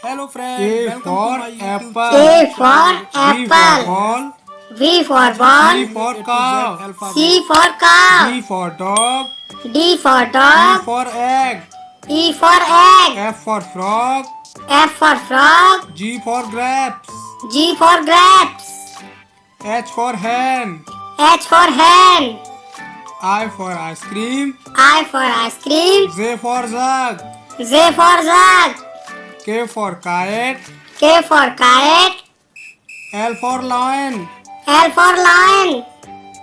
Hello friend, A welcome for to my YouTube apple. channel. A for B for apple. ball. B for C ball. for cow. C for cow. D for dog. D for E dog. for egg. E for egg. F for frog. F for frog. G for grapes. G for grapes. H for hen. H for hen. I for ice cream. I for ice cream. Z for zug. Z for zug. K for kite. K for kite. L for lion. L for lion.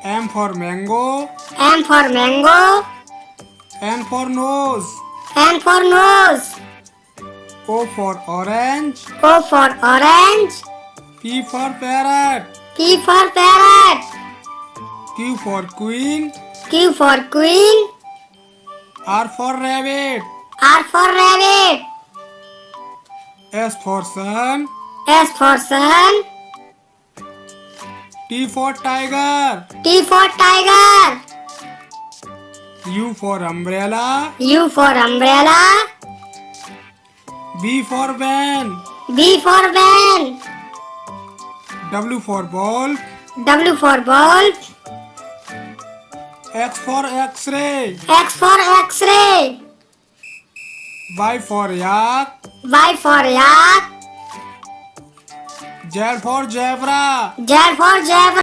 M for mango. M for mango. N for nose. N for nose. O for orange. O for orange. P for parrot. P for parrot. Q for queen. Q for queen. R for rabbit. R for rabbit. S for sun. S for sun. T for tiger. T for tiger. U for umbrella. U for umbrella. B for van. B for van. W for ball. W for ball. X for x-ray. X for x-ray. Y for yak. Y for yak. Z for zebra. Z for zebra.